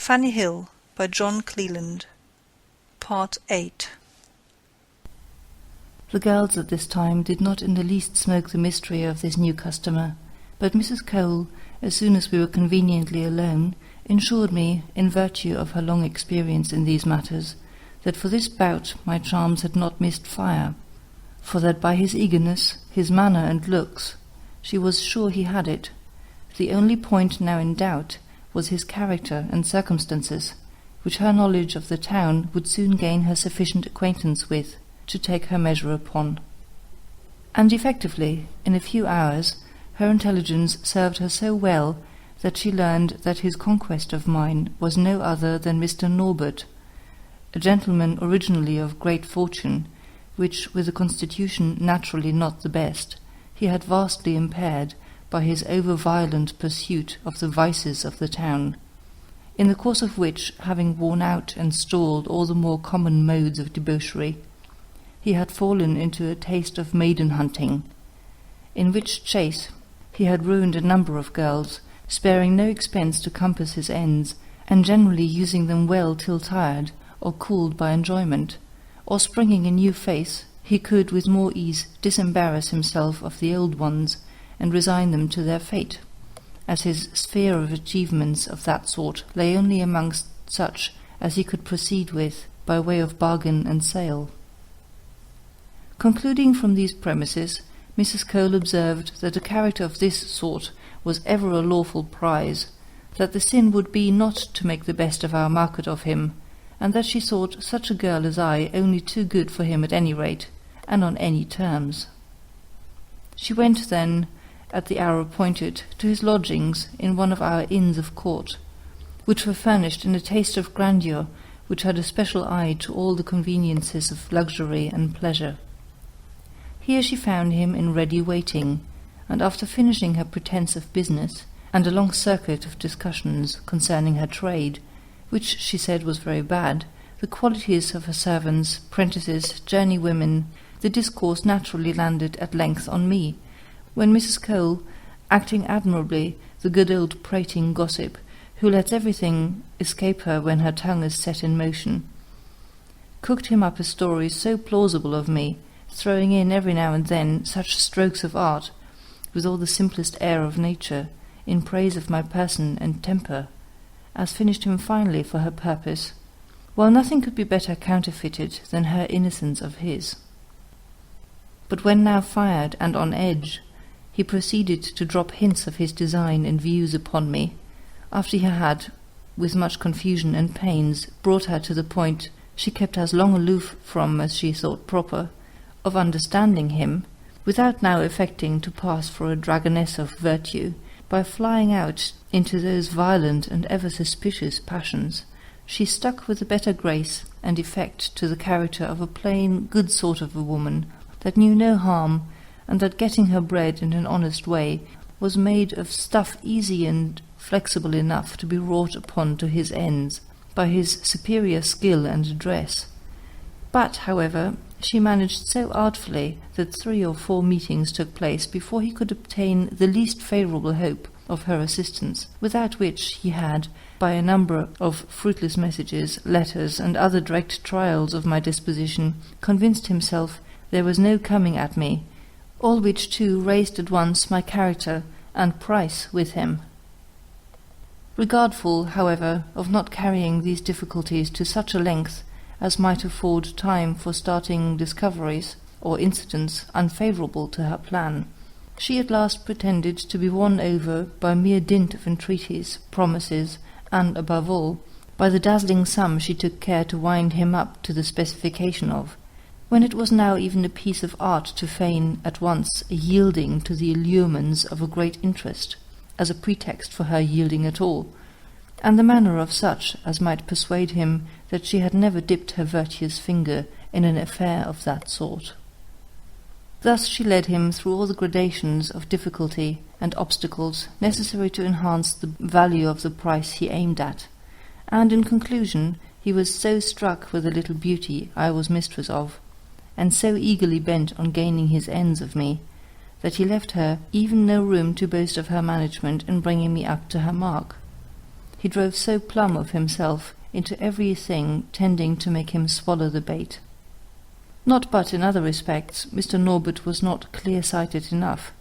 Fanny Hill by John Cleland. Part 8. The girls at this time did not in the least smoke the mystery of this new customer, but Mrs. Cole, as soon as we were conveniently alone, assured me, in virtue of her long experience in these matters, that for this bout my charms had not missed fire, for that by his eagerness, his manner and looks, she was sure he had it. The only point now in doubt was his character and circumstances, which her knowledge of the town would soon gain her sufficient acquaintance with to take her measure upon. And effectively, in a few hours, her intelligence served her so well that she learned that his conquest of mine was no other than Mr. Norbert, a gentleman originally of great fortune, which, with a constitution naturally not the best, he had vastly impaired by his over-violent pursuit of the vices of the town, in the course of which, having worn out and stalled all the more common modes of debauchery, he had fallen into a taste of maiden-hunting, in which chase he had ruined a number of girls, sparing no expense to compass his ends, and generally using them well till tired, or cooled by enjoyment, or springing a new face, he could with more ease disembarrass himself of the old ones, and resign them to their fate, as his sphere of achievements of that sort lay only amongst such as he could proceed with by way of bargain and sale. Concluding from these premises, Mrs. Cole observed that a character of this sort was ever a lawful prize, that the sin would be not to make the best of our market of him, and that she thought such a girl as I only too good for him at any rate, and on any terms. She went then, at the hour appointed, to his lodgings in one of our inns of court, which were furnished in a taste of grandeur which had a special eye to all the conveniences of luxury and pleasure. Here she found him in ready waiting, and after finishing her pretence of business, and a long circuit of discussions concerning her trade, which she said was very bad, the qualities of her servants, prentices, journeywomen, the discourse naturally landed at length on me, when Mrs. Cole, acting admirably the good old prating gossip, who lets everything escape her when her tongue is set in motion, cooked him up a story so plausible of me, throwing in every now and then such strokes of art, with all the simplest air of nature, in praise of my person and temper, as finished him finely for her purpose, while nothing could be better counterfeited than her innocence of his. But when now fired and on edge, he proceeded to drop hints of his design and views upon me, after he had, with much confusion and pains, brought her to the point she kept as long aloof from as she thought proper, of understanding him, without now affecting to pass for a dragoness of virtue, by flying out into those violent and ever suspicious passions, she stuck with a better grace and effect to the character of a plain, good sort of a woman, that knew no harm, and that getting her bread in an honest way was made of stuff easy and flexible enough to be wrought upon to his ends by his superior skill and address. But, however, she managed so artfully that 3 or 4 meetings took place before he could obtain the least favourable hope of her assistance, without which he had, by a number of fruitless messages, letters, and other direct trials of my disposition, convinced himself there was no coming at me, all which too raised at once my character and price with him. Regardful, however, of not carrying these difficulties to such a length as might afford time for starting discoveries or incidents unfavourable to her plan, she at last pretended to be won over by mere dint of entreaties, promises, and, above all, by the dazzling sum she took care to wind him up to the specification of, when it was now even a piece of art to feign at once a yielding to the allurements of a great interest, as a pretext for her yielding at all, and the manner of such as might persuade him that she had never dipped her virtuous finger in an affair of that sort. Thus she led him through all the gradations of difficulty and obstacles necessary to enhance the value of the price he aimed at, and in conclusion he was so struck with the little beauty I was mistress of, and so eagerly bent on gaining his ends of me, that he left her even no room to boast of her management in bringing me up to her mark. he drove so plumb of himself into everything tending to make him swallow the bait. Not but in other respects Mr. Norbert was not clear-sighted enough,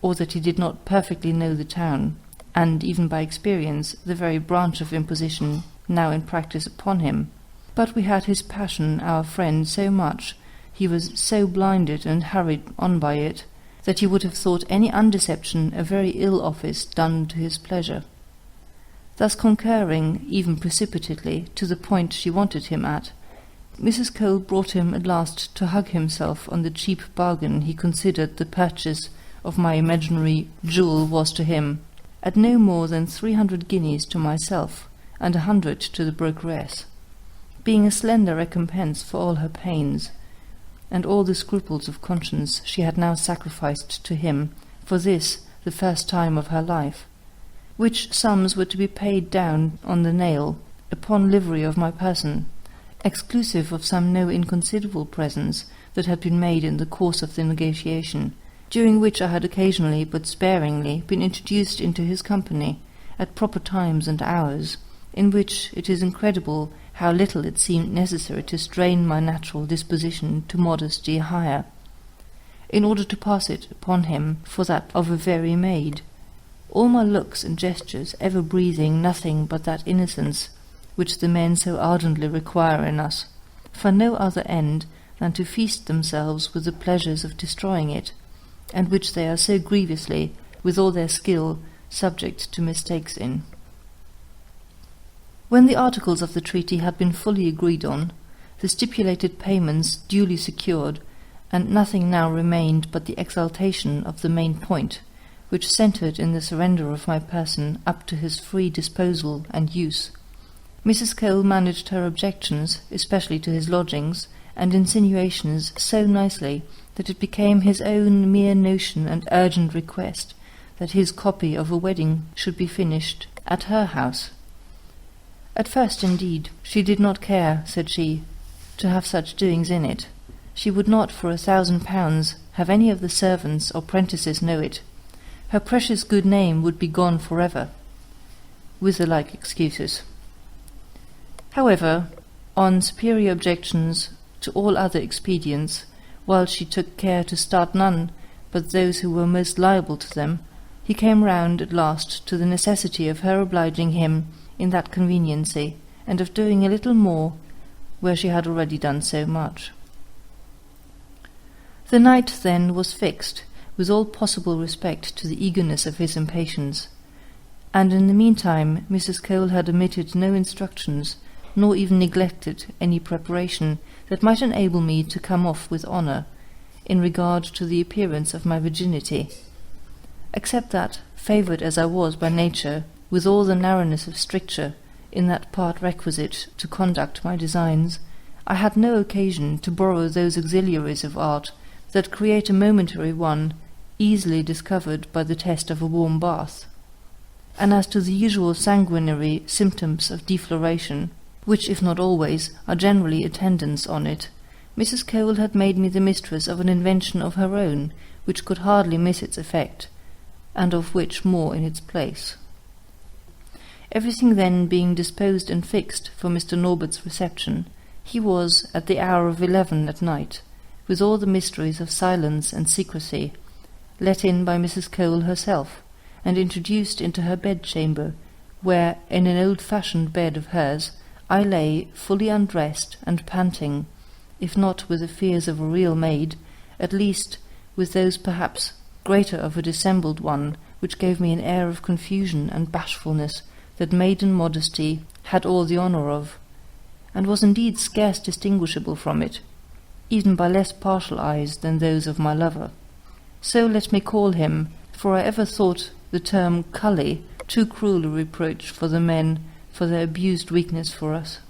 or that he did not perfectly know the town, and even by experience the very branch of imposition now in practice upon him. But we had his passion, our friend, so much, he was so blinded and hurried on by it, that he would have thought any undeception a very ill office done to his pleasure. Thus concurring, even precipitately, to the point she wanted him at, Mrs. Cole brought him at last to hug himself on the cheap bargain he considered the purchase of my imaginary jewel was to him, at no more than 300 guineas to myself, and 100 to the brokeress, being a slender recompense for all her pains, and all the scruples of conscience she had now sacrificed to him for this the first time of her life, which sums were to be paid down on the nail upon livery of my person, exclusive of some no inconsiderable presents that had been made in the course of the negotiation, during which I had occasionally but sparingly been introduced into his company at proper times and hours, in which it is incredible how little it seemed necessary to strain my natural disposition to modesty higher, in order to pass it upon him for that of a very maid, all my looks and gestures ever breathing nothing but that innocence which the men so ardently require in us, for no other end than to feast themselves with the pleasures of destroying it, and which they are so grievously, with all their skill, subject to mistakes in. When the articles of the treaty had been fully agreed on, the stipulated payments duly secured, and nothing now remained but the exaltation of the main point, which centred in the surrender of my person up to his free disposal and use, Mrs. Cole managed her objections, especially to his lodgings, and insinuations so nicely that it became his own mere notion and urgent request that his copy of a wedding should be finished at her house. At first, indeed, she did not care, said she, to have such doings in it. She would not for £1,000 have any of the servants or prentices know it. Her precious good name would be gone for ever, with the like excuses. However, on superior objections to all other expedients, while she took care to start none but those who were most liable to them, he came round at last to the necessity of her obliging him in that conveniency, and of doing a little more where she had already done so much. The night, then, was fixed, with all possible respect to the eagerness of his impatience, and in the meantime Mrs. Cole had omitted no instructions, nor even neglected any preparation that might enable me to come off with honour in regard to the appearance of my virginity, except that, favoured as I was by nature with all the narrowness of stricture in that part requisite to conduct my designs, I had no occasion to borrow those auxiliaries of art that create a momentary one easily discovered by the test of a warm bath. And as to the usual sanguinary symptoms of defloration, which, if not always, are generally attendants on it, Mrs. Cole had made me the mistress of an invention of her own, which could hardly miss its effect, and of which more in its place. Everything then being disposed and fixed for Mr. Norbert's reception, he was, at the hour of 11 at night, with all the mysteries of silence and secrecy, let in by Mrs. Cole herself, and introduced into her bedchamber, where, in an old-fashioned bed of hers, I lay fully undressed and panting, if not with the fears of a real maid, at least with those perhaps greater of a dissembled one, which gave me an air of confusion and bashfulness that maiden modesty had all the honour of, and was indeed scarce distinguishable from it, even by less partial eyes than those of my lover. So let me call him, for I ever thought the term cully too cruel a reproach for the men for their abused weakness for us.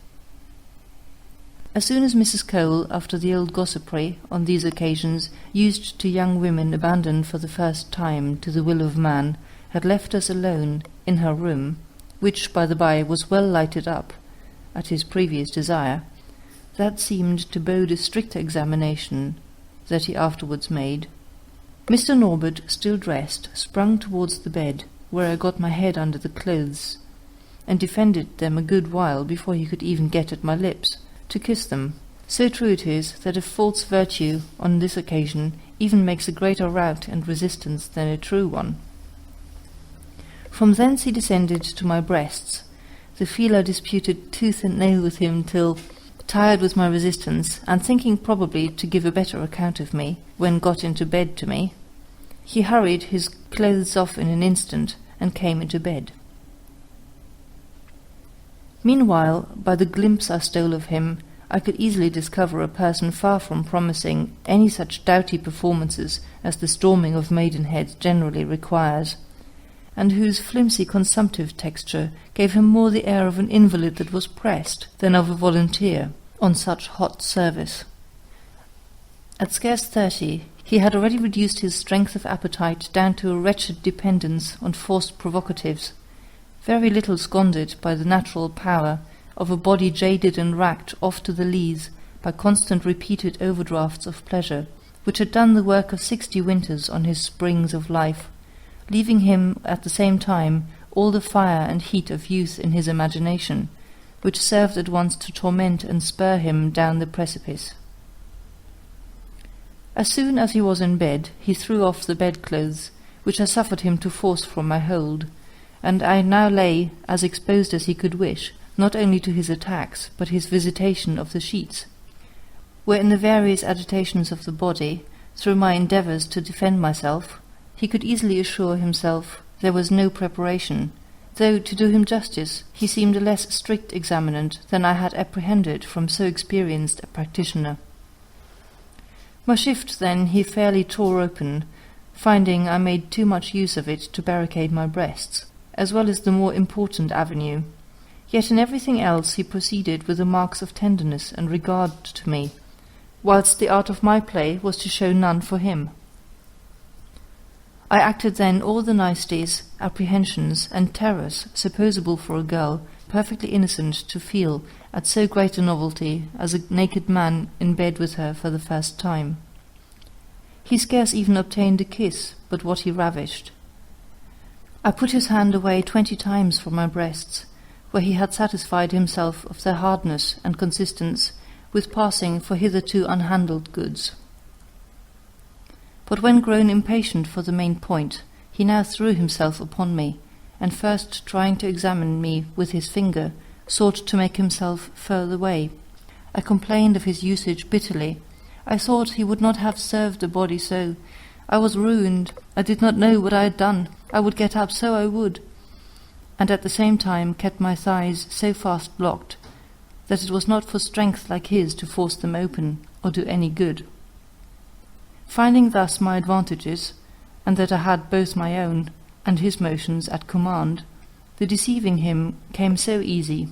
As soon as Mrs. Cole, after the old gossipry on these occasions used to young women abandoned for the first time to the will of man, had left us alone in her room, which, by the by, was well lighted up, at his previous desire, that seemed to bode a stricter examination that he afterwards made. Mr. Norbert, still dressed, sprung towards the bed, where I got my head under the clothes, and defended them a good while before he could even get at my lips, to kiss them. So true it is that a false virtue on this occasion even makes a greater rout and resistance than a true one. From thence he descended to my breasts. The feeler disputed tooth and nail with him till, tired with my resistance, and thinking probably to give a better account of me, when got into bed to me, he hurried his clothes off in an instant, and came into bed. Meanwhile, by the glimpse I stole of him, I could easily discover a person far from promising any such doughty performances as the storming of Maidenhead generally requires, and whose flimsy consumptive texture gave him more the air of an invalid that was pressed than of a volunteer on such hot service. At scarce 30, he had already reduced his strength of appetite down to a wretched dependence on forced provocatives, very little squandered by the natural power of a body jaded and racked off to the lees by constant repeated overdrafts of pleasure, which had done the work of 60 winters on his springs of life, leaving him at the same time all the fire and heat of youth in his imagination, which served at once to torment and spur him down the precipice. As soon as he was in bed, he threw off the bedclothes, which I suffered him to force from my hold, and I now lay as exposed as he could wish, not only to his attacks, but his visitation of the sheets, where in the various agitations of the body, through my endeavours to defend myself, he could easily assure himself there was no preparation, though, to do him justice, he seemed a less strict examinant than I had apprehended from so experienced a practitioner. My shift, then, he fairly tore open, finding I made too much use of it to barricade my breasts, as well as the more important avenue. Yet in everything else he proceeded with the marks of tenderness and regard to me, whilst the art of my play was to show none for him. I acted then all the niceties, apprehensions, and terrors supposable for a girl perfectly innocent to feel at so great a novelty as a naked man in bed with her for the first time. He scarce even obtained a kiss, but what he ravished. I put his hand away 20 times from my breasts, where he had satisfied himself of their hardness and consistence with passing for hitherto unhandled goods. But when grown impatient for the main point, he now threw himself upon me, and first trying to examine me with his finger, sought to make himself further away. I complained of his usage bitterly. I thought he would not have served a body so. I was ruined. I did not know what I had done. I would get up, so I would. And at the same time kept my thighs so fast blocked that it was not for strength like his to force them open or do any good. Finding thus my advantages, and that I had both my own and his motions at command, the deceiving him came so easy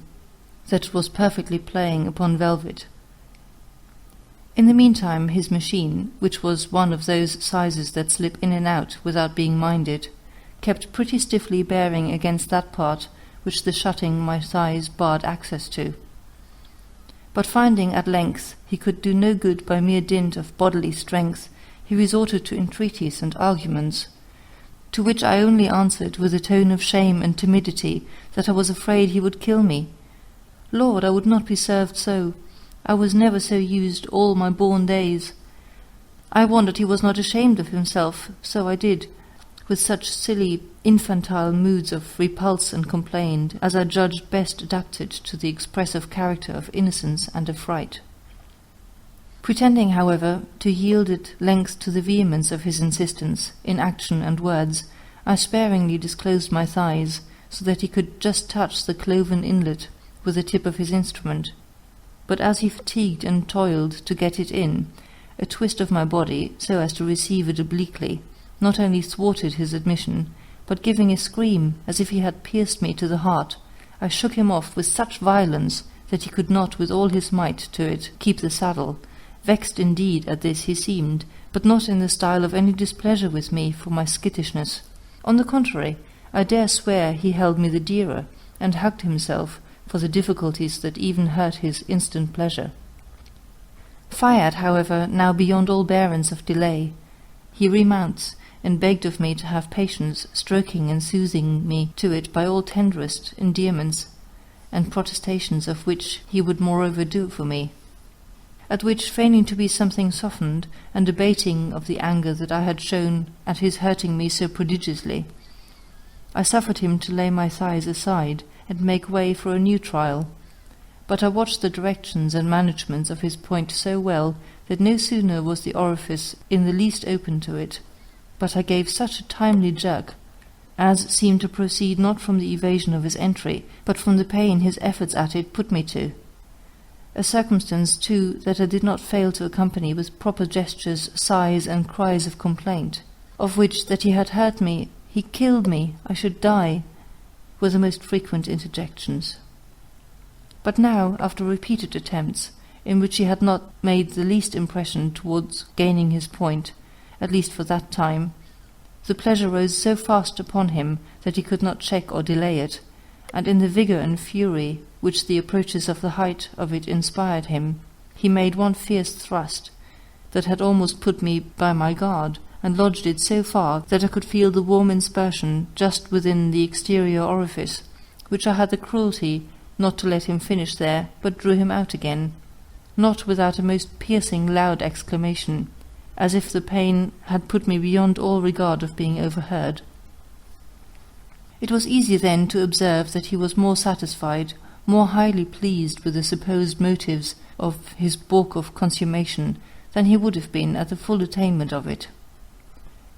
that it was perfectly playing upon velvet. In the meantime his machine, which was one of those sizes that slip in and out without being minded, kept pretty stiffly bearing against that part which the shutting my thighs barred access to. But finding at length he could do no good by mere dint of bodily strength, he resorted to entreaties and arguments, to which I only answered with a tone of shame and timidity that I was afraid he would kill me. Lord, I would not be served so. I was never so used all my born days. I wondered he was not ashamed of himself, so I did, with such silly, infantile moods of repulse and complaint as I judged best adapted to the expressive character of innocence and affright. Pretending, however, to yield at length to the vehemence of his insistence, in action and words, I sparingly disclosed my thighs, so that he could just touch the cloven inlet with the tip of his instrument. But as he fatigued and toiled to get it in, a twist of my body, so as to receive it obliquely, not only thwarted his admission, but giving a scream as if he had pierced me to the heart, I shook him off with such violence that he could not with all his might to it keep the saddle. Vexed indeed at this he seemed, but not in the style of any displeasure with me for my skittishness. On the contrary, I dare swear he held me the dearer, and hugged himself for the difficulties that even hurt his instant pleasure. Fired, however, now beyond all bearance of delay, he remounts, and begged of me to have patience, stroking and soothing me to it by all tenderest endearments, and protestations of which he would moreover do for me. At which, feigning to be something softened, and abating of the anger that I had shown at his hurting me so prodigiously, I suffered him to lay my thighs aside and make way for a new trial. But I watched the directions and managements of his point so well that no sooner was the orifice in the least open to it, but I gave such a timely jerk, as seemed to proceed not from the evasion of his entry, but from the pain his efforts at it put me to. A circumstance, too, that I did not fail to accompany with proper gestures, sighs, and cries of complaint, of which that he had hurt me, he killed me, I should die, were the most frequent interjections. But now, after repeated attempts, in which he had not made the least impression towards gaining his point, at least for that time, the pleasure rose so fast upon him that he could not check or delay it, and in the vigour and fury which the approaches of the height of it inspired him, he made one fierce thrust that had almost put me by my guard, and lodged it so far that I could feel the warm inspersion just within the exterior orifice, which I had the cruelty not to let him finish there, but drew him out again, not without a most piercing loud exclamation, as if the pain had put me beyond all regard of being overheard. It was easy then to observe that he was more satisfied, more highly pleased with the supposed motives of his balk of consummation than he would have been at the full attainment of it.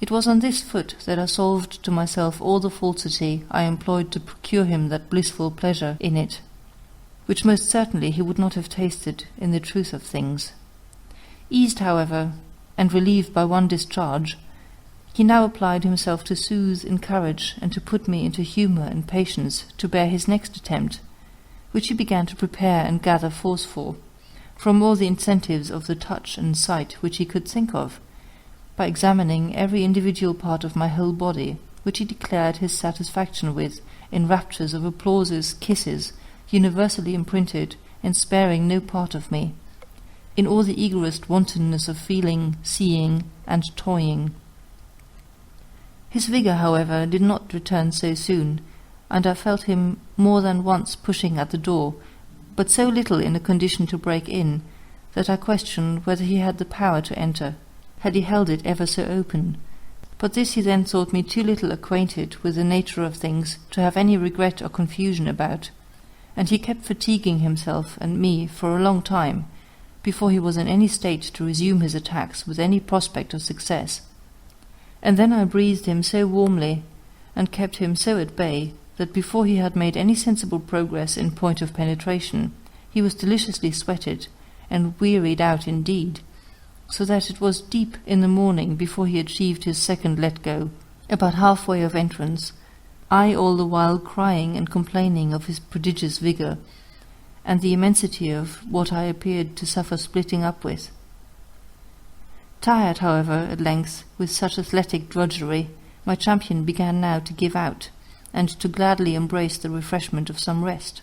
It was on this foot that I solved to myself all the falsity I employed to procure him that blissful pleasure in it, which most certainly he would not have tasted in the truth of things. Eased, however, and relieved by one discharge, he now applied himself to soothe, encourage, and to put me into humour and patience to bear his next attempt, which he began to prepare and gather force for, from all the incentives of the touch and sight which he could think of, by examining every individual part of my whole body, which he declared his satisfaction with, in raptures of applauses, kisses, universally imprinted, and sparing no part of me, in all the eagerest wantonness of feeling, seeing, and toying. His vigour, however, did not return so soon, and I felt him more than once pushing at the door, but so little in a condition to break in, that I questioned whether he had the power to enter, had he held it ever so open. But this he then thought me too little acquainted with the nature of things to have any regret or confusion about, and he kept fatiguing himself and me for a long time, before he was in any state to resume his attacks with any prospect of success. And then I breathed him so warmly, and kept him so at bay, that before he had made any sensible progress in point of penetration, he was deliciously sweated, and wearied out indeed, so that it was deep in the morning before he achieved his second let-go, about half-way of entrance, I all the while crying and complaining of his prodigious vigour, and the immensity of what I appeared to suffer splitting up with. Tired, however, at length, with such athletic drudgery, my champion began now to give out, and to gladly embrace the refreshment of some rest.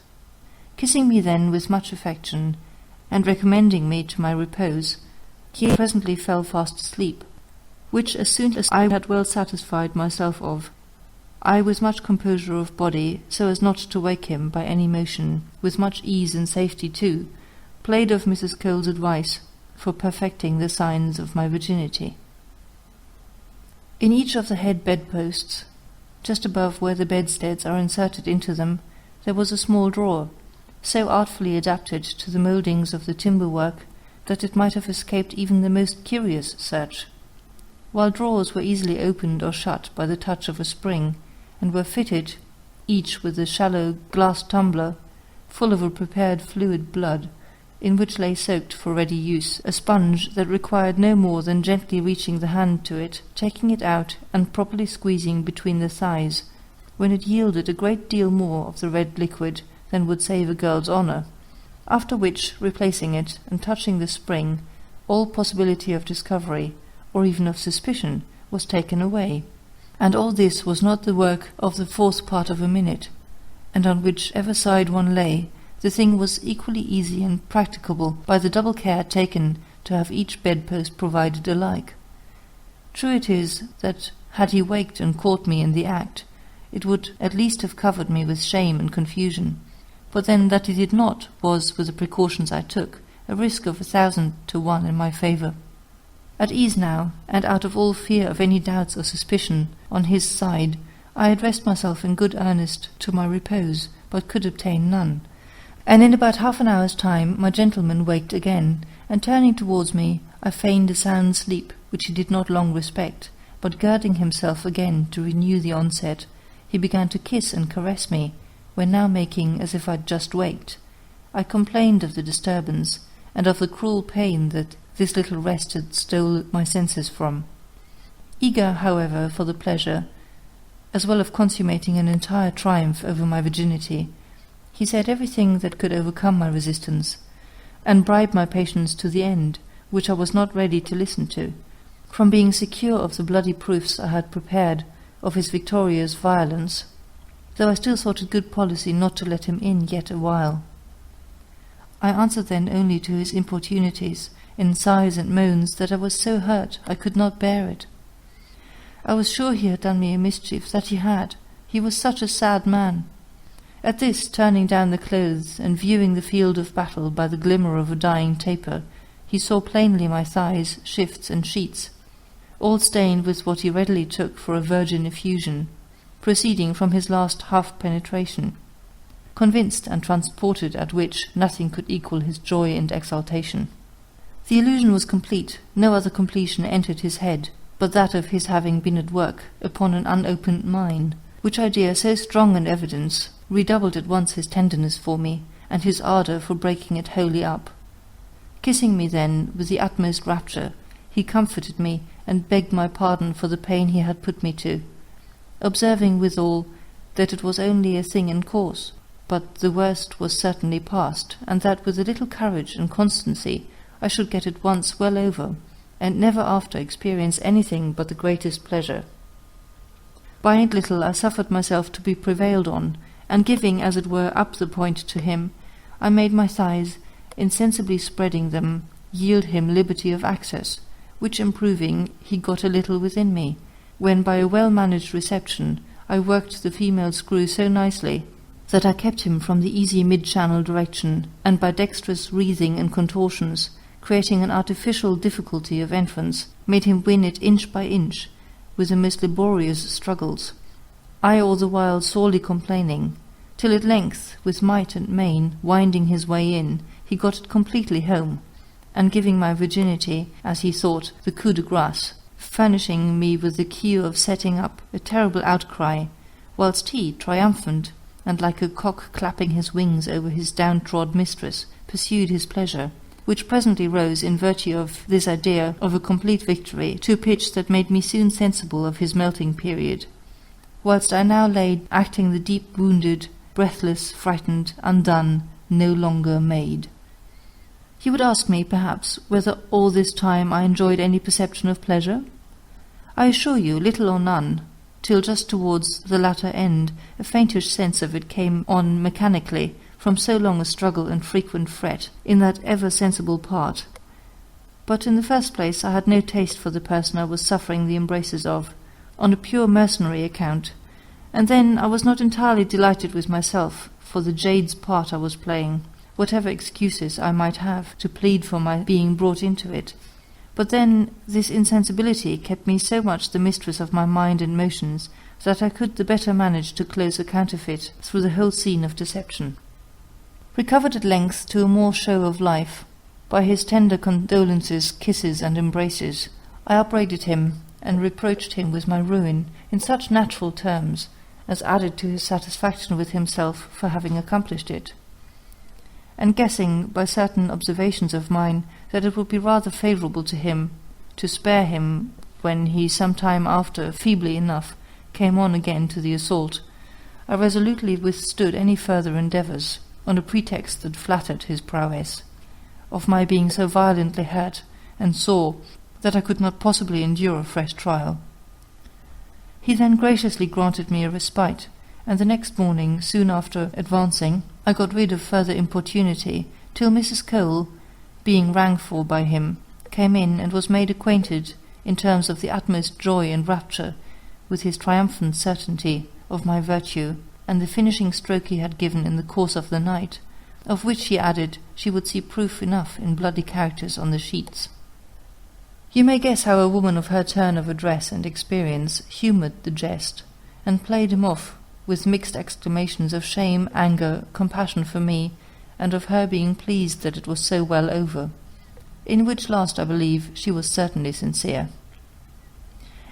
Kissing me then with much affection, and recommending me to my repose, he presently fell fast asleep, which as soon as I had well satisfied myself of, I with much composure of body, so as not to wake him by any motion, with much ease and safety too, played of Mrs. Cole's advice for perfecting the signs of my virginity. In each of the head bedposts, just above where the bedsteads are inserted into them, there was a small drawer, so artfully adapted to the mouldings of the timber-work that it might have escaped even the most curious search, while drawers were easily opened or shut by the touch of a spring, and were fitted, each with a shallow glass tumbler, full of a prepared fluid blood, in which lay soaked for ready use a sponge that required no more than gently reaching the hand to it, taking it out, and properly squeezing between the thighs, when it yielded a great deal more of the red liquid than would save a girl's honour, after which, replacing it, and touching the spring, all possibility of discovery, or even of suspicion, was taken away. And all this was not the work of the 4th part of a minute, and on whichever side one lay, the thing was equally easy and practicable by the double care taken to have each bedpost provided alike. True it is that had he waked and caught me in the act, it would at least have covered me with shame and confusion. But then that he did not was, with the precautions I took, a risk of 1,000 to 1 in my favour. At ease now, and out of all fear of any doubts or suspicion on his side, I addressed myself in good earnest to my repose, but could obtain none. And in about half an hour's time my gentleman waked again, and turning towards me, I feigned a sound sleep, which he did not long respect, but girding himself again to renew the onset, he began to kiss and caress me, when now making as if I'd just waked. I complained of the disturbance, and of the cruel pain that this little rest had stole my senses from. Eager, however, for the pleasure, as well of consummating an entire triumph over my virginity, he said everything that could overcome my resistance, and bribe my patience to the end, which I was not ready to listen to, from being secure of the bloody proofs I had prepared of his victorious violence, though I still thought it good policy not to let him in yet a while. I answered then only to his importunities in sighs and moans that I was so hurt I could not bear it. I was sure he had done me a mischief, that he had. He was such a sad man. At this, turning down the clothes and viewing the field of battle by the glimmer of a dying taper, he saw plainly my thighs, shifts, and sheets, all stained with what he readily took for a virgin effusion, proceeding from his last half-penetration. Convinced and transported at which nothing could equal his joy and exultation. The illusion was complete, no other completion entered his head, but that of his having been at work upon an unopened mine, which idea, so strong an evidence, redoubled at once his tenderness for me, and his ardour for breaking it wholly up. Kissing me then with the utmost rapture, he comforted me, and begged my pardon for the pain he had put me to, observing withal that it was only a thing in course, but the worst was certainly past, and that with a little courage and constancy I should get it once well over, and never after experience anything but the greatest pleasure. By and little I suffered myself to be prevailed on, and giving, as it were, up the point to him, I made my thighs, insensibly spreading them, yield him liberty of access, which improving, he got a little within me, when by a well-managed reception I worked the female screw so nicely that I kept him from the easy mid-channel direction, and by dexterous wreathing and contortions, creating an artificial difficulty of entrance, made him win it inch by inch, with the most laborious struggles, I all the while sorely complaining, till at length, with might and main, winding his way in, he got it completely home, and giving my virginity, as he thought, the coup de grace, furnishing me with the cue of setting up a terrible outcry, whilst he, triumphant, and like a cock clapping his wings over his downtrod mistress, pursued his pleasure, which presently rose in virtue of this idea of a complete victory to a pitch that made me soon sensible of his melting period, whilst I now lay acting the deep wounded, breathless, frightened, undone, no longer maid. He would ask me, perhaps, whether all this time I enjoyed any perception of pleasure? I assure you, little or none, till just towards the latter end a faintish sense of it came on mechanically, from so long a struggle and frequent fret in that ever-sensible part. But in the first place I had no taste for the person I was suffering the embraces of, on a pure mercenary account, and then I was not entirely delighted with myself for the jade's part I was playing, whatever excuses I might have to plead for my being brought into it. But then this insensibility kept me so much the mistress of my mind and motions that I could the better manage to close a counterfeit through the whole scene of deception. Recovered at length to a more show of life, by his tender condolences, kisses, and embraces, I upbraided him and reproached him with my ruin in such natural terms as added to his satisfaction with himself for having accomplished it. And guessing by certain observations of mine that it would be rather favourable to him to spare him when he some time after, feebly enough, came on again to the assault, I resolutely withstood any further endeavours, on a pretext that flattered his prowess, of my being so violently hurt and sore that I could not possibly endure a fresh trial. He then graciously granted me a respite, and the next morning, soon after advancing, I got rid of further importunity, till Mrs. Cole, being rang for by him, came in and was made acquainted, in terms of the utmost joy and rapture, with his triumphant certainty of my virtue, and the finishing stroke he had given in the course of the night, of which, he added, she would see proof enough in bloody characters on the sheets. You may guess how a woman of her turn of address and experience humoured the jest, and played him off with mixed exclamations of shame, anger, compassion for me, and of her being pleased that it was so well over, in which last, I believe, she was certainly sincere.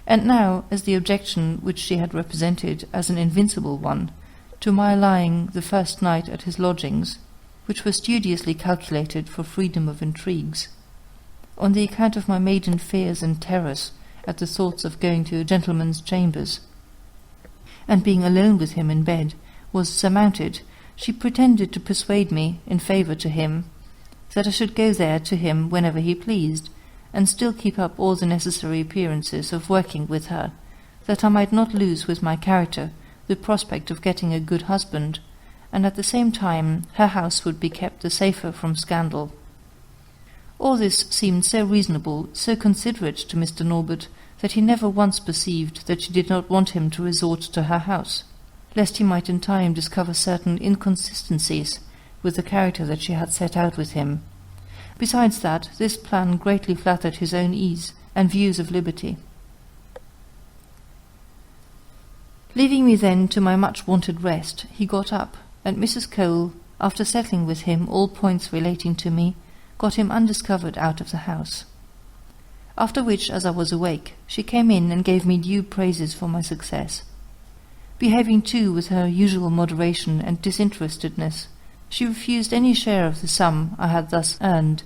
And now, as the objection which she had represented as an invincible one, to my lying the first night at his lodgings, which were studiously calculated for freedom of intrigues, on the account of my maiden fears and terrors at the thoughts of going to a gentleman's chambers, and being alone with him in bed, was surmounted, she pretended to persuade me, in favour to him, that I should go there to him whenever he pleased, and still keep up all the necessary appearances of working with her, that I might not lose with my character the prospect of getting a good husband, and at the same time her house would be kept the safer from scandal. All this seemed so reasonable, so considerate to Mr. Norbert, that he never once perceived that she did not want him to resort to her house, lest he might in time discover certain inconsistencies with the character that she had set out with him. Besides that, this plan greatly flattered his own ease and views of liberty. Leaving me then to my much-wanted rest, he got up, and Mrs. Cole, after settling with him all points relating to me, got him undiscovered out of the house. After which, as I was awake, she came in and gave me due praises for my success. Behaving too with her usual moderation and disinterestedness, she refused any share of the sum I had thus earned,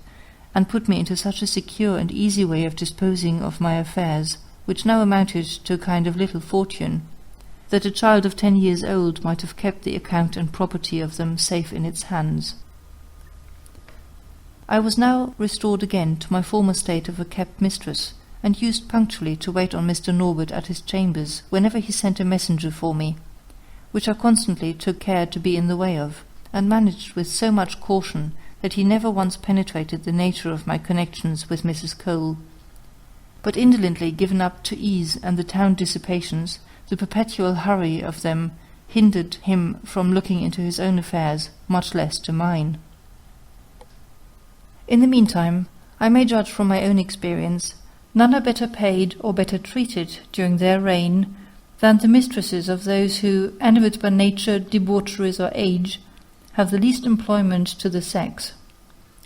and put me into such a secure and easy way of disposing of my affairs, which now amounted to a kind of little fortune, that a child of 10 years old might have kept the account and property of them safe in its hands. I was now restored again to my former state of a kept mistress, and used punctually to wait on Mr. Norbert at his chambers whenever he sent a messenger for me, which I constantly took care to be in the way of, and managed with so much caution that he never once penetrated the nature of my connections with Mrs. Cole, but indolently given up to ease and the town dissipations, the perpetual hurry of them hindered him from looking into his own affairs, much less to mine. In the meantime, I may judge from my own experience, none are better paid or better treated during their reign than the mistresses of those who, animate by nature, debaucheries, or age, have the least employment to the sex.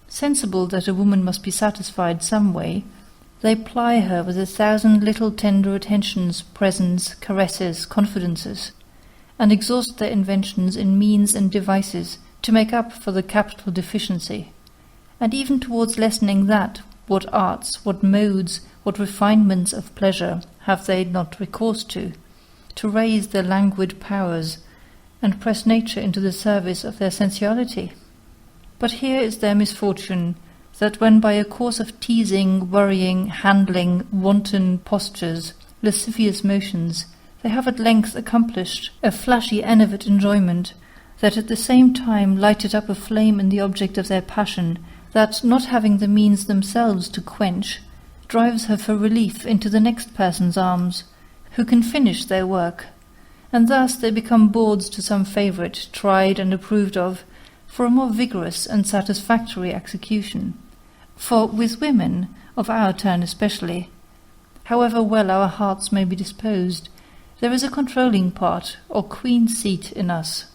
Sensible that a woman must be satisfied some way, they ply her with 1,000 little tender attentions, presents, caresses, confidences, and exhaust their inventions in means and devices to make up for the capital deficiency, and even towards lessening that, what arts, what modes, what refinements of pleasure have they not recourse to raise their languid powers, and press nature into the service of their sensuality? But here is their misfortune, that when by a course of teasing, worrying, handling, wanton postures, lascivious motions, they have at length accomplished a flashy enervate enjoyment, that at the same time lighted up a flame in the object of their passion, that, not having the means themselves to quench, drives her for relief into the next person's arms, who can finish their work, and thus they become bawds to some favourite, tried and approved of, for a more vigorous and satisfactory execution. For with women, of our turn especially, however well our hearts may be disposed, there is a controlling part, or queen seat in us,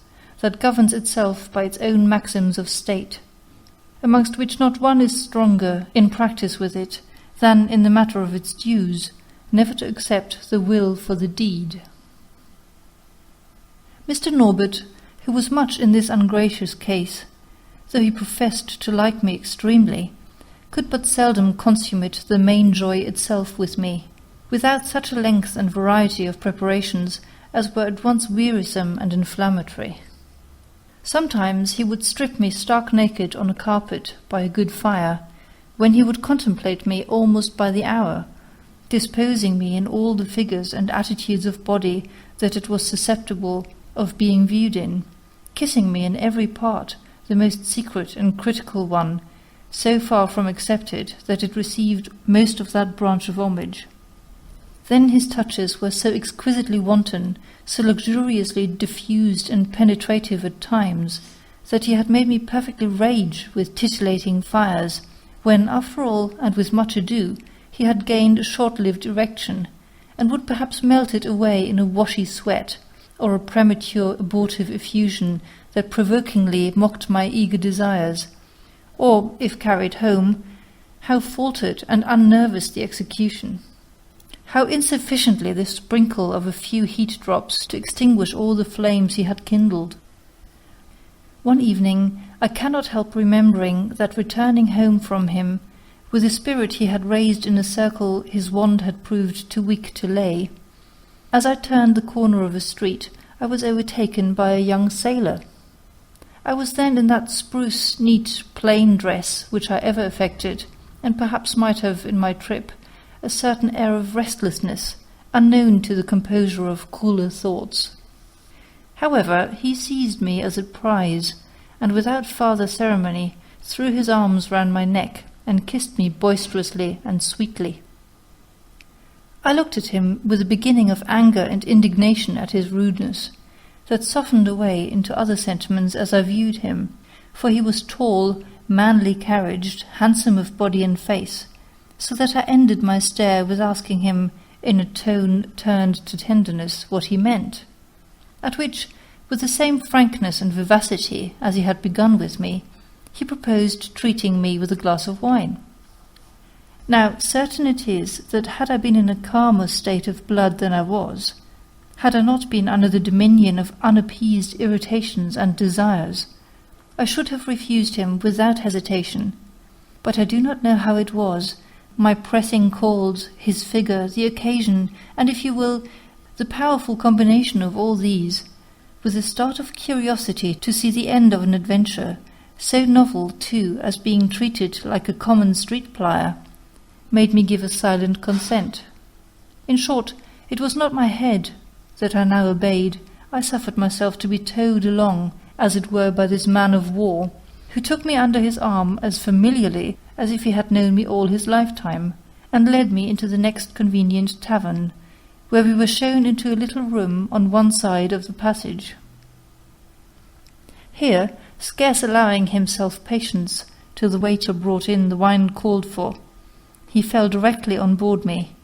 that governs itself by its own maxims of state, amongst which not one is stronger in practice with it than in the matter of its dues, never to accept the will for the deed. Mr. Norbert, who was much in this ungracious case, though he professed to like me extremely, could but seldom consummate the main joy itself with me, without such a length and variety of preparations as were at once wearisome and inflammatory. Sometimes he would strip me stark naked on a carpet by a good fire, when he would contemplate me almost by the hour, disposing me in all the figures and attitudes of body that it was susceptible of being viewed in, kissing me in every part, the most secret and critical one, so far from accepted that it received most of that branch of homage. Then his touches were so exquisitely wanton, so luxuriously diffused and penetrative at times, that he had made me perfectly rage with titillating fires, when, after all, and with much ado, he had gained a short-lived erection, and would perhaps melt it away in a washy sweat, or a premature abortive effusion that provokingly mocked my eager desires, or, if carried home, how faltered and unnervous the execution! How insufficiently the sprinkle of a few heat drops to extinguish all the flames he had kindled! One evening I cannot help remembering that returning home from him, with a spirit he had raised in a circle his wand had proved too weak to lay, as I turned the corner of a street I was overtaken by a young sailor. I was then in that spruce, neat, plain dress which I ever affected, and perhaps might have in my trip, a certain air of restlessness, unknown to the composure of cooler thoughts. However, he seized me as a prize, and without farther ceremony threw his arms round my neck and kissed me boisterously and sweetly. I looked at him with a beginning of anger and indignation at his rudeness, that softened away into other sentiments as I viewed him, for he was tall, manly carriaged, handsome of body and face, so that I ended my stare with asking him, in a tone turned to tenderness, what he meant. At which, with the same frankness and vivacity as he had begun with me, he proposed treating me with a glass of wine. Now, certain it is that had I been in a calmer state of blood than I was, had I not been under the dominion of unappeased irritations and desires, I should have refused him without hesitation. But I do not know how it was, my pressing calls, his figure, the occasion, and, if you will, the powerful combination of all these, with a start of curiosity to see the end of an adventure, so novel, too, as being treated like a common street-plier, made me give a silent consent. In short, it was not my head that I now obeyed. I suffered myself to be towed along, as it were, by this man-of-war, who took me under his arm as familiarly as if he had known me all his lifetime, and led me into the next convenient tavern, where we were shown into a little room on one side of the passage. Here, scarce allowing himself patience till the waiter brought in the wine called for, he fell directly on board me,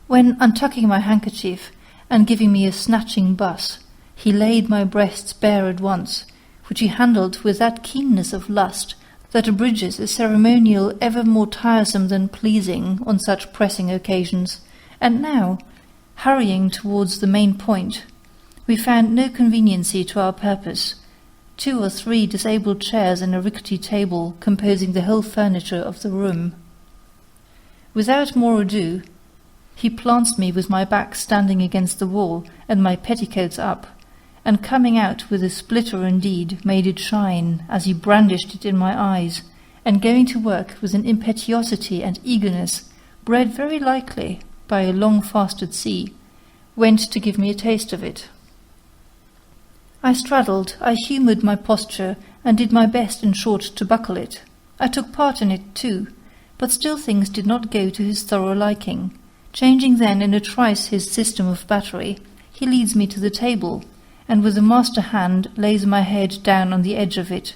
when, untucking my handkerchief and giving me a snatching buss, he laid my breasts bare at once, which he handled with that keenness of lust that abridges a ceremonial ever more tiresome than pleasing on such pressing occasions. And now, hurrying towards the main point, we found no conveniency to our purpose, 2 or 3 disabled chairs and a rickety table composing the whole furniture of the room. Without more ado, he plants me with my back standing against the wall and my petticoats up, and coming out with a splitter indeed made it shine as he brandished it in my eyes, and going to work with an impetuosity and eagerness bred very likely by a long fast at sea, went to give me a taste of it. I straddled, I humoured my posture, and did my best, in short, to buckle it. I took part in it too, but still things did not go to his thorough liking. Changing then in a trice his system of battery, he leads me to the table, and with the master hand lays my head down on the edge of it,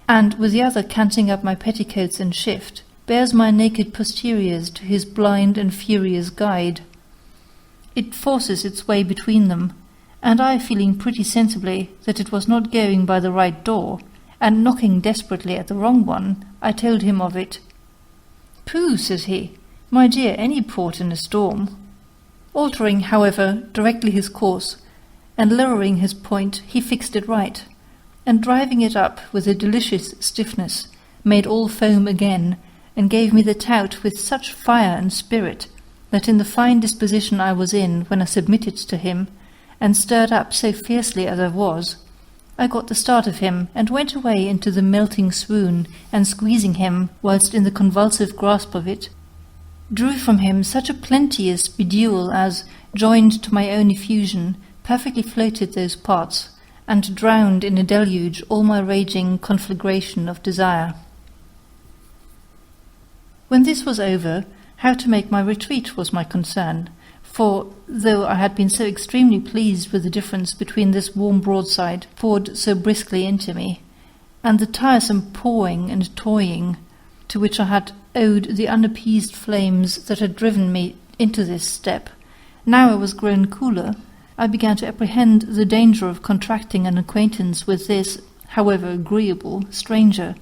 and with the other canting up my petticoats and shift, bears my naked posteriors to his blind and furious guide. It forces its way between them, and I, feeling pretty sensibly that it was not going by the right door, and knocking desperately at the wrong one, I told him of it. "Pooh," says he, "my dear, any port in a storm." Altering, however, directly his course, and lowering his point, he fixed it right, and driving it up with a delicious stiffness, made all foam again, and gave me the tout with such fire and spirit, that in the fine disposition I was in when I submitted to him, and stirred up so fiercely as I was, I got the start of him, and went away into the melting swoon, and squeezing him, whilst in the convulsive grasp of it, drew from him such a plenteous bedewel as, joined to my own effusion, perfectly floated those parts, and drowned in a deluge all my raging conflagration of desire. When this was over, how to make my retreat was my concern, For, though I had been so extremely pleased with the difference between this warm broadside, poured so briskly into me, and the tiresome pawing and toying to which I had owed the unappeased flames that had driven me into this step, now I was grown cooler, I began to apprehend the danger of contracting an acquaintance with this, however agreeable, stranger,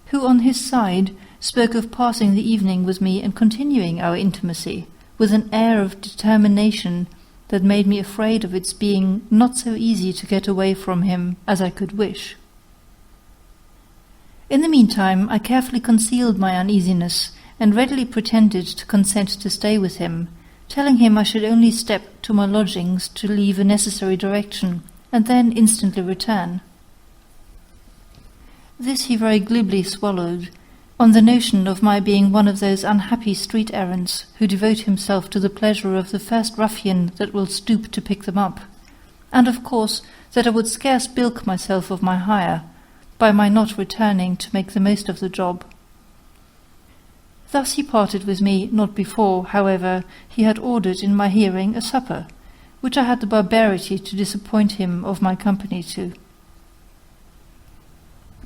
who on his side spoke of passing the evening with me and continuing our intimacy, with an air of determination that made me afraid of its being not so easy to get away from him as I could wish. In the meantime I carefully concealed my uneasiness, and readily pretended to consent to stay with him, telling him I should only step to my lodgings to leave a necessary direction, and then instantly return. This he very glibly swallowed, on the notion of my being one of those unhappy street errants who devote himself to the pleasure of the first ruffian that will stoop to pick them up, and of course that I would scarce bilk myself of my hire, by my not returning to make the most of the job. Thus he parted with me, not before, however, he had ordered in my hearing a supper, which I had the barbarity to disappoint him of my company to.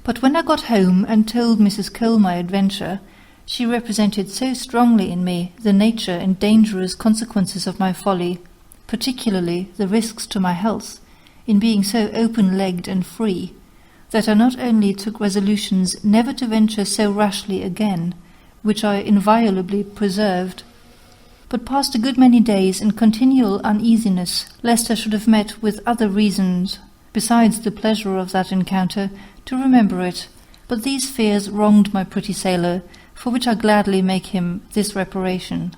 But when I got home and told Mrs. Cole my adventure, she represented so strongly in me the nature and dangerous consequences of my folly, particularly the risks to my health, in being so open-legged and free, that I not only took resolutions never to venture so rashly again, which I inviolably preserved, but passed a good many days in continual uneasiness, lest I should have met with other reasons, besides the pleasure of that encounter, to remember it, but these fears wronged my pretty sailor, for which I gladly make him this reparation.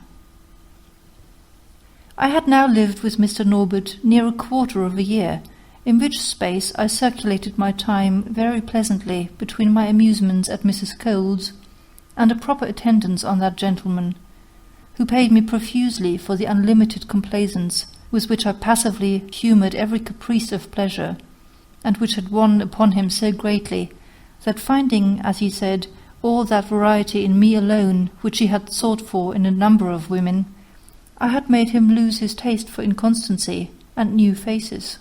I had now lived with Mr. Norbert near a quarter of a year, in which space I circulated my time very pleasantly between my amusements at Mrs. Cole's, and a proper attendance on that gentleman, who paid me profusely for the unlimited complaisance with which I passively humoured every caprice of pleasure, and which had won upon him so greatly, that finding, as he said, all that variety in me alone which he had sought for in a number of women, I had made him lose his taste for inconstancy and new faces.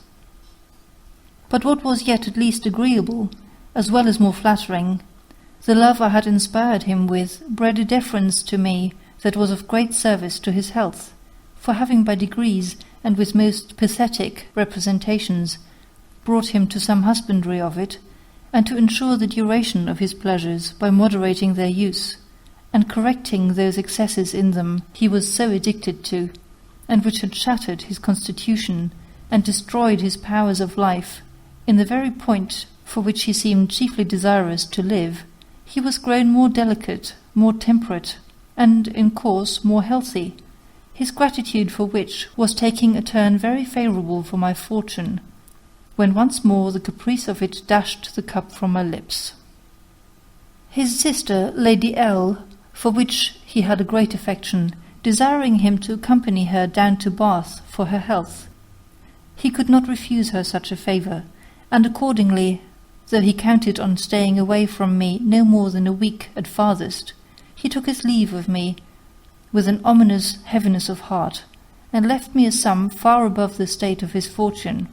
But what was yet at least agreeable, as well as more flattering, the love I had inspired him with bred a deference to me that was of great service to his health, for having by degrees, and with most pathetic representations, brought him to some husbandry of it, and to ensure the duration of his pleasures by moderating their use, and correcting those excesses in them he was so addicted to, and which had shattered his constitution, and destroyed his powers of life, in the very point for which he seemed chiefly desirous to live, he was grown more delicate, more temperate, and, in course, more healthy, his gratitude for which was taking a turn very favourable for my fortune, when once more the caprice of it dashed the cup from my lips. His sister, Lady L., for which he had a great affection, desiring him to accompany her down to Bath for her health, he could not refuse her such a favour, and accordingly, though he counted on staying away from me no more than a week at farthest, he took his leave of me with an ominous heaviness of heart, and left me a sum far above the state of his fortune,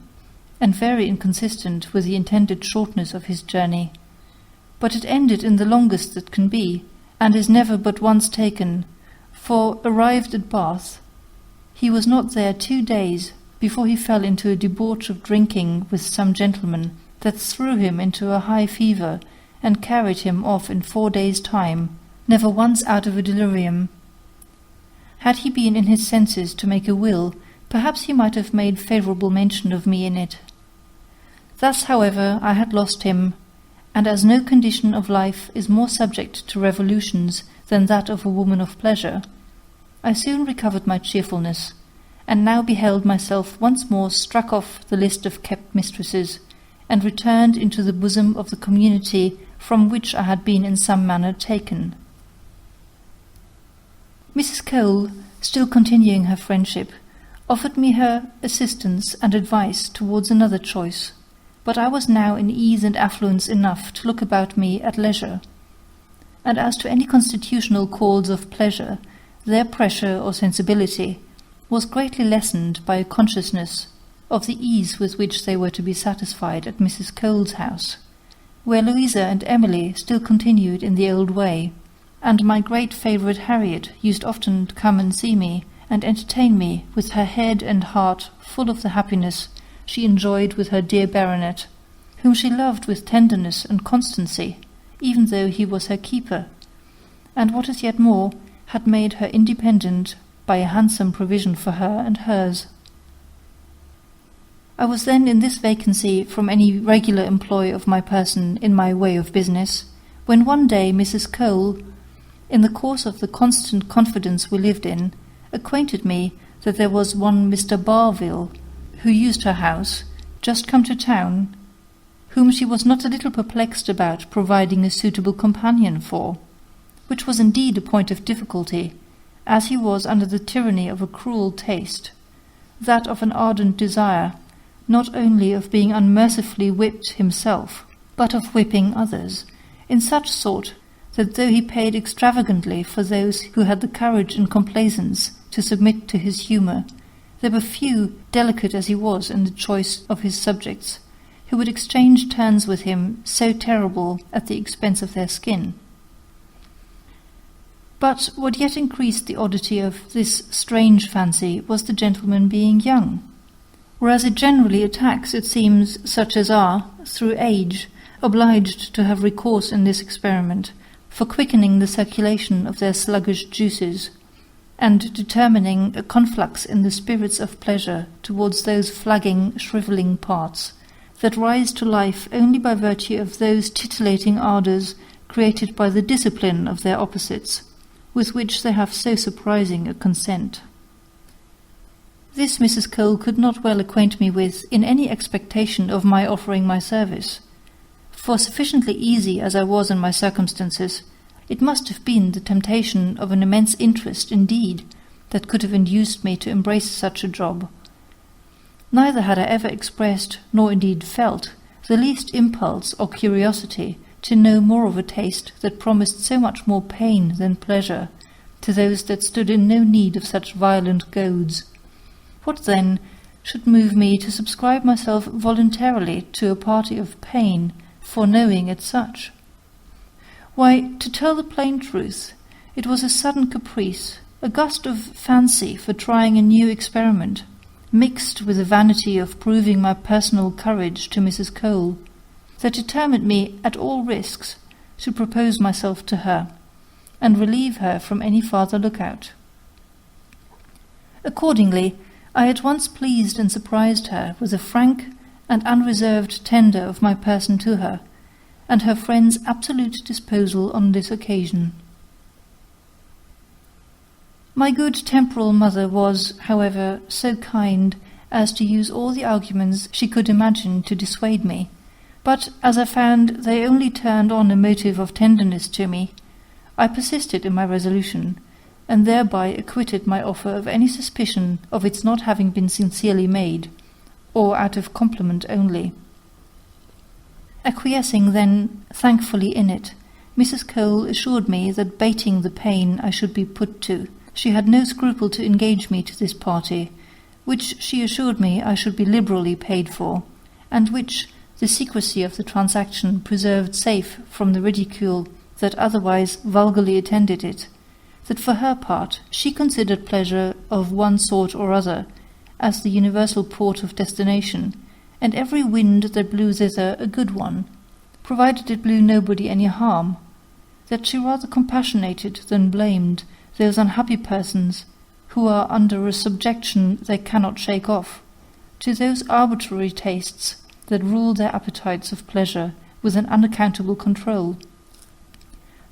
and very inconsistent with the intended shortness of his journey. But it ended in the longest that can be, and is never but once taken, for, arrived at Bath, he was not there 2 days before he fell into a debauch of drinking with some gentleman, that threw him into a high fever, and carried him off in 4 days' time, never once out of a delirium. Had he been in his senses to make a will, perhaps he might have made favourable mention of me in it. Thus, however, I had lost him, and as no condition of life is more subject to revolutions than that of a woman of pleasure, I soon recovered my cheerfulness, and now beheld myself once more struck off the list of kept mistresses, and returned into the bosom of the community from which I had been in some manner taken. Mrs. Cole, still continuing her friendship, offered me her assistance and advice towards another choice, but I was now in ease and affluence enough to look about me at leisure, and as to any constitutional calls of pleasure, their pressure or sensibility was greatly lessened by a consciousness of the ease with which they were to be satisfied at Mrs. Cole's house, where Louisa and Emily still continued in the old way, and my great favourite Harriet used often to come and see me and entertain me with her head and heart full of the happiness she enjoyed with her dear baronet, whom she loved with tenderness and constancy, even though he was her keeper, and what is yet more, had made her independent by a handsome provision for her and hers. I was then in this vacancy from any regular employ of my person in my way of business, when one day Mrs. Cole, in the course of the constant confidence we lived in, acquainted me that there was one Mr. Barville, who used her house, just come to town, whom she was not a little perplexed about providing a suitable companion for, which was indeed a point of difficulty, as he was under the tyranny of a cruel taste, that of an ardent desire, not only of being unmercifully whipped himself, but of whipping others, in such sort that though he paid extravagantly for those who had the courage and complaisance to submit to his humour, there were few, delicate as he was in the choice of his subjects, who would exchange turns with him so terrible at the expense of their skin. But what yet increased the oddity of this strange fancy was the gentleman being young, whereas it generally attacks, it seems, such as are, through age, obliged to have recourse in this experiment, for quickening the circulation of their sluggish juices, and determining a conflux in the spirits of pleasure towards those flagging, shrivelling parts, that rise to life only by virtue of those titillating ardours created by the discipline of their opposites, with which they have so surprising a consent. This Mrs. Cole could not well acquaint me with in any expectation of my offering my service, for sufficiently easy as I was in my circumstances, it must have been the temptation of an immense interest indeed that could have induced me to embrace such a job. Neither had I ever expressed, nor indeed felt, the least impulse or curiosity to know more of a taste that promised so much more pain than pleasure to those that stood in no need of such violent goads. What, then, should move me to subscribe myself voluntarily to a party of pain for knowing it such? Why, to tell the plain truth, it was a sudden caprice, a gust of fancy for trying a new experiment, mixed with the vanity of proving my personal courage to Mrs. Cole, that determined me at all risks to propose myself to her, and relieve her from any farther lookout. Accordingly, I at once pleased and surprised her with a frank and unreserved tender of my person to her, and her friend's absolute disposal on this occasion. My good temporal mother was, however, so kind as to use all the arguments she could imagine to dissuade me, but as I found they only turned on a motive of tenderness to me, I persisted in my resolution, and thereby acquitted my offer of any suspicion of its not having been sincerely made, or out of compliment only. Acquiescing then thankfully in it, Mrs. Cole assured me that bating the pain I should be put to, she had no scruple to engage me to this party, which she assured me I should be liberally paid for, and which the secrecy of the transaction preserved safe from the ridicule that otherwise vulgarly attended it, that for her part she considered pleasure of one sort or other as the universal port of destination, and every wind that blew thither a good one, provided it blew nobody any harm, that she rather compassionated than blamed those unhappy persons who are under a subjection they cannot shake off, to those arbitrary tastes that rule their appetites of pleasure with an unaccountable control.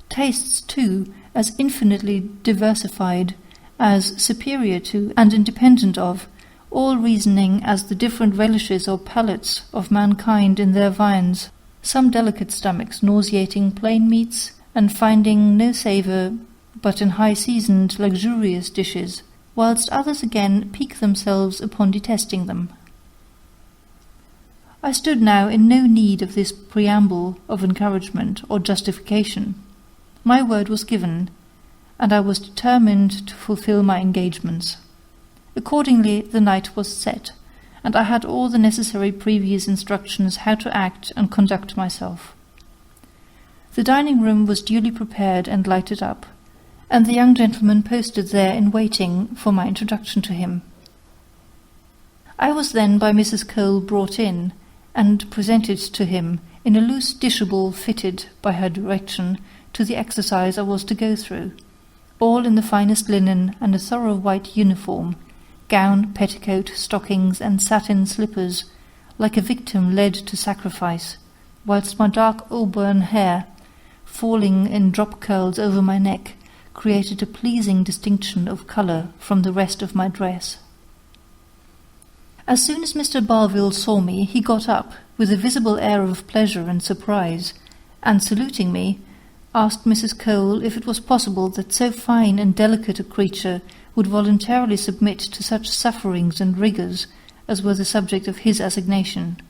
Tastes, too, as infinitely diversified, as superior to, and independent of, all reasoning as the different relishes or palates of mankind in their viands, some delicate stomachs nauseating plain meats, and finding no savour but in high-seasoned luxurious dishes, whilst others again pique themselves upon detesting them. I stood now in no need of this preamble of encouragement or justification. My word was given, and I was determined to fulfil my engagements. Accordingly the night was set, and I had all the necessary previous instructions how to act and conduct myself. The dining-room was duly prepared and lighted up, and the young gentleman posted there in waiting for my introduction to him. I was then by Mrs. Cole brought in, and presented to him in a loose dishable fitted, by her direction, to the exercise I was to go through, all in the finest linen and a thorough white uniform, gown, petticoat, stockings, and satin slippers, like a victim led to sacrifice, whilst my dark auburn hair, falling in drop curls over my neck, created a pleasing distinction of colour from the rest of my dress. As soon as Mr. Barville saw me, he got up, with a visible air of pleasure and surprise, and, saluting me, asked Mrs. Cole if it was possible that so fine and delicate a creature would voluntarily submit to such sufferings and rigours as were the subject of his assignation.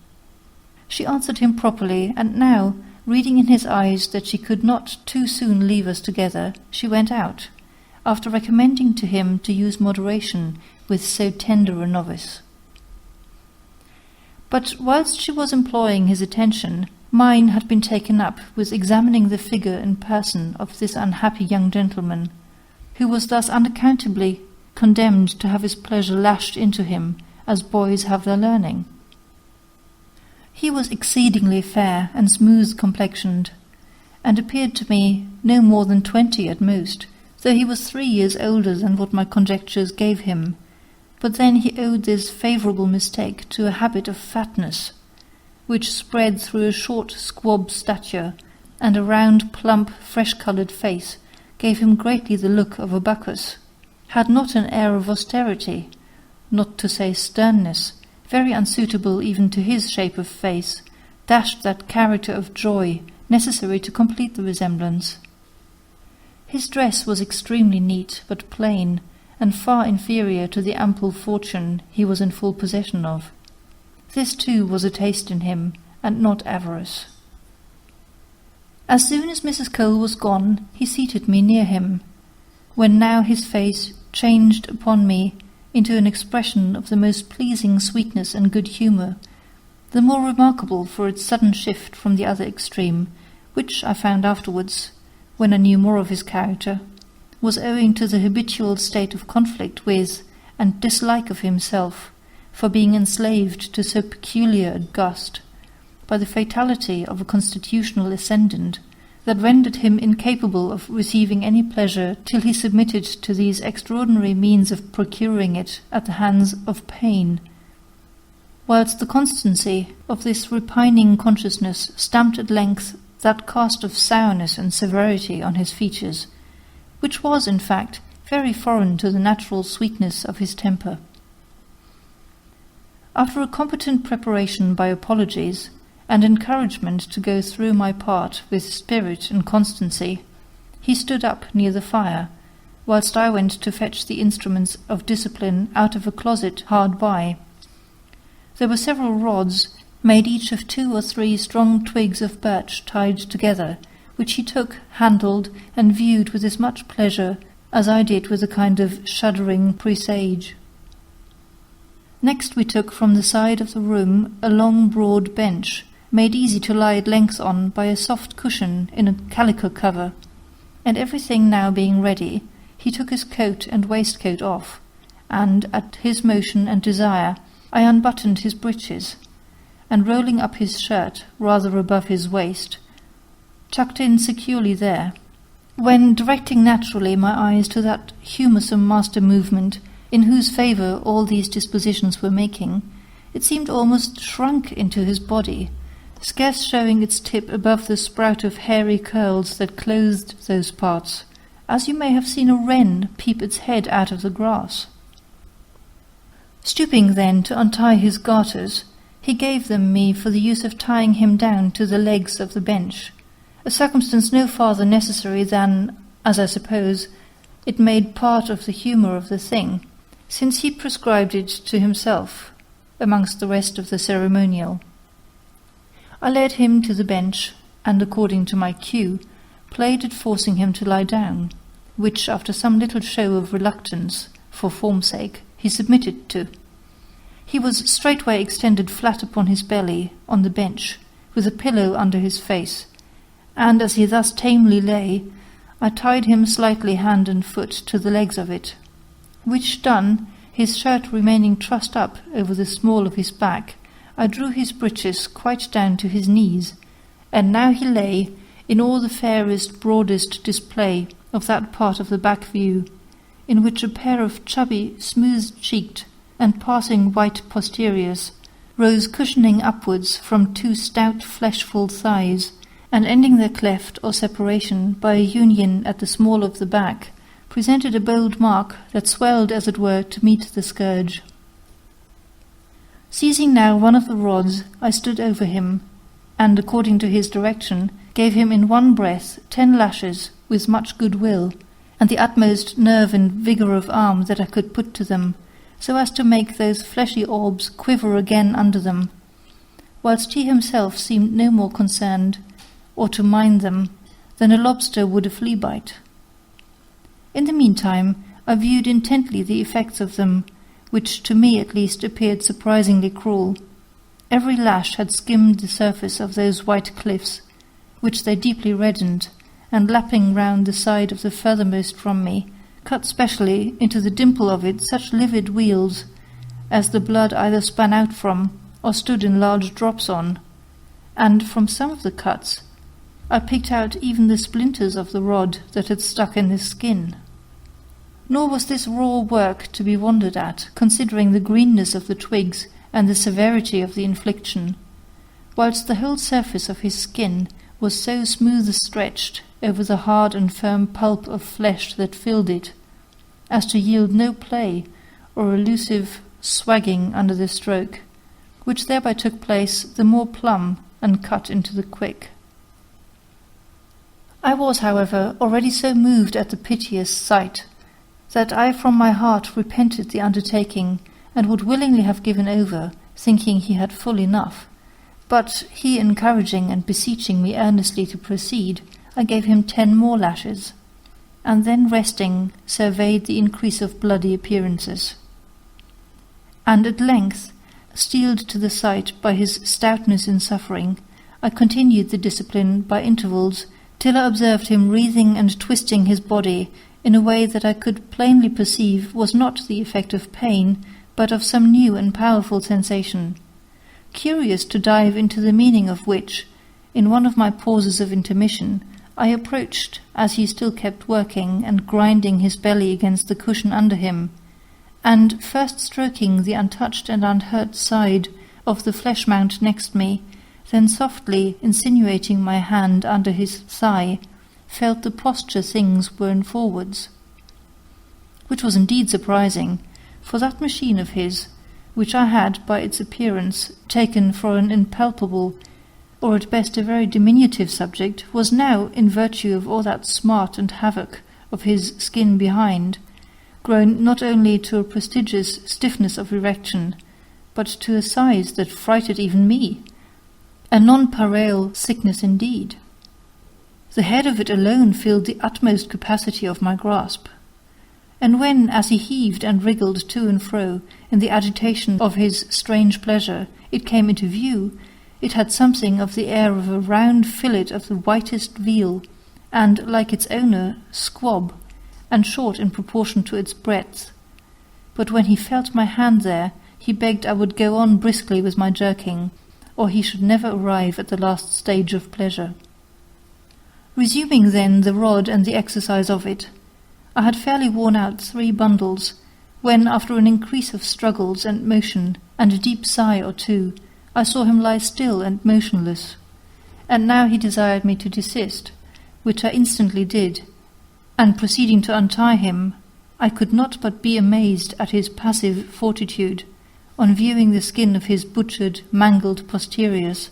She answered him properly, and now, reading in his eyes that she could not too soon leave us together, she went out, after recommending to him to use moderation with so tender a novice. But whilst she was employing his attention, mine had been taken up with examining the figure and person of this unhappy young gentleman, who was thus unaccountably condemned to have his pleasure lashed into him, as boys have their learning. He was exceedingly fair and smooth-complexioned, and appeared to me no more than 20 at most, though he was 3 years older than what my conjectures gave him. But then he owed this favourable mistake to a habit of fatness, which spread through a short squab stature, and a round, plump, fresh-coloured face gave him greatly the look of a Bacchus, had not an air of austerity, not to say sternness, very unsuitable even to his shape of face, dashed that character of joy necessary to complete the resemblance. His dress was extremely neat, but plain, and far inferior to the ample fortune he was in full possession of. This too was a taste in him, and not avarice. As soon as Mrs. Cole was gone, he seated me near him, when now his face changed upon me into an expression of the most pleasing sweetness and good humour, the more remarkable for its sudden shift from the other extreme, which I found afterwards, when I knew more of his character, was owing to the habitual state of conflict with, and dislike of himself, for being enslaved to so peculiar a gust, by the fatality of a constitutional ascendant, that rendered him incapable of receiving any pleasure till he submitted to these extraordinary means of procuring it at the hands of pain, whilst the constancy of this repining consciousness stamped at length that cast of sourness and severity on his features, which was, in fact, very foreign to the natural sweetness of his temper. After a competent preparation by apologies, and encouragement to go through my part with spirit and constancy, he stood up near the fire, whilst I went to fetch the instruments of discipline out of a closet hard by. There were several rods, made each of 2 or 3 strong twigs of birch tied together, which he took, handled, and viewed with as much pleasure as I did with a kind of shuddering presage. Next we took from the side of the room a long broad bench, made easy to lie at length on by a soft cushion in a calico cover, and everything now being ready, he took his coat and waistcoat off, and, at his motion and desire, I unbuttoned his breeches, and rolling up his shirt rather above his waist, tucked in securely there, when, directing naturally my eyes to that humoursome master movement in whose favour all these dispositions were making, it seemed almost shrunk into his body, scarce showing its tip above the sprout of hairy curls that clothed those parts, as you may have seen a wren peep its head out of the grass. Stooping then to untie his garters, he gave them me for the use of tying him down to the legs of the bench, a circumstance no farther necessary than, as I suppose, it made part of the humour of the thing, since he prescribed it to himself, amongst the rest of the ceremonial. I led him to the bench, and, according to my cue, played at forcing him to lie down, which, after some little show of reluctance, for form's sake, he submitted to. He was straightway extended flat upon his belly on the bench, with a pillow under his face, and as he thus tamely lay, I tied him slightly hand and foot to the legs of it, which done, his shirt remaining trussed up over the small of his back, I drew his breeches quite down to his knees, and now he lay in all the fairest, broadest display of that part of the back view, in which a pair of chubby, smooth-cheeked, and passing white posteriors rose cushioning upwards from two stout fleshful thighs, and ending their cleft or separation by a union at the small of the back, presented a bold mark that swelled as it were to meet the scourge. Seizing now one of the rods, I stood over him, and, according to his direction, gave him in one breath 10 lashes with much good will, and the utmost nerve and vigour of arm that I could put to them, so as to make those fleshy orbs quiver again under them, whilst he himself seemed no more concerned, or to mind them, than a lobster would a flea bite. In the meantime I viewed intently the effects of them, which to me at least appeared surprisingly cruel. Every lash had skimmed the surface of those white cliffs, which they deeply reddened, and lapping round the side of the furthermost from me, cut specially into the dimple of it such livid weals as the blood either span out from, or stood in large drops on, and from some of the cuts I picked out even the splinters of the rod that had stuck in his skin. Nor was this raw work to be wondered at, considering the greenness of the twigs and the severity of the infliction, whilst the whole surface of his skin was so smooth stretched over the hard and firm pulp of flesh that filled it, as to yield no play or elusive swagging under the stroke, which thereby took place the more plumb and cut into the quick. I was, however, already so moved at the piteous sight that I from my heart repented the undertaking, and would willingly have given over, thinking he had full enough. But he encouraging and beseeching me earnestly to proceed, I gave him 10 more lashes, and then resting surveyed the increase of bloody appearances. And at length, steeled to the sight by his stoutness in suffering, I continued the discipline by intervals, till I observed him wreathing and twisting his body in a way that I could plainly perceive was not the effect of pain, but of some new and powerful sensation, curious to dive into the meaning of which, in one of my pauses of intermission, I approached, as he still kept working and grinding his belly against the cushion under him, and first stroking the untouched and unhurt side of the flesh mount next me, then softly insinuating my hand under his thigh, felt the posture things were in forwards. Which was indeed surprising, for that machine of his, which I had by its appearance taken for an impalpable, or at best a very diminutive subject, was now, in virtue of all that smart and havoc of his skin behind, grown not only to a prodigious stiffness of erection, but to a size that frighted even me, a nonpareil sickness indeed. The head of it alone filled the utmost capacity of my grasp, and when, as he heaved and wriggled to and fro in the agitation of his strange pleasure, it came into view, it had something of the air of a round fillet of the whitest veal, and, like its owner, squab, and short in proportion to its breadth. But when he felt my hand there, he begged I would go on briskly with my jerking, or he should never arrive at the last stage of pleasure. Resuming then the rod and the exercise of it, I had fairly worn out 3 bundles, when, after an increase of struggles and motion, and a deep sigh or two, I saw him lie still and motionless. And now he desired me to desist, which I instantly did, and proceeding to untie him, I could not but be amazed at his passive fortitude, on viewing the skin of his butchered, mangled posteriors,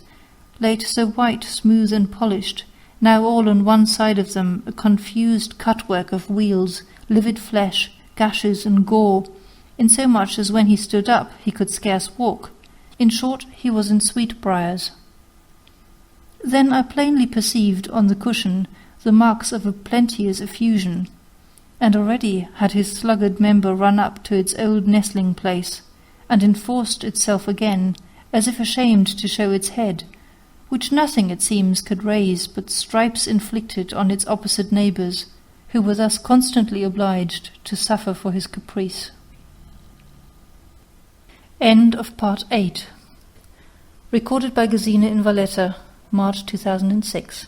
late so white, smooth, and polished, now all on one side of them a confused cut-work of weals, livid flesh, gashes, and gore, insomuch as when he stood up he could scarce walk. In short, he was in sweetbriars. Then I plainly perceived on the cushion the marks of a plenteous effusion, and already had his sluggard member run up to its old nestling place, and enforced itself again, as if ashamed to show its head, which nothing, it seems, could raise but stripes inflicted on its opposite neighbours, who were thus constantly obliged to suffer for his caprice. End of Part 8. Recorded by Gesine in Valletta, March 2006.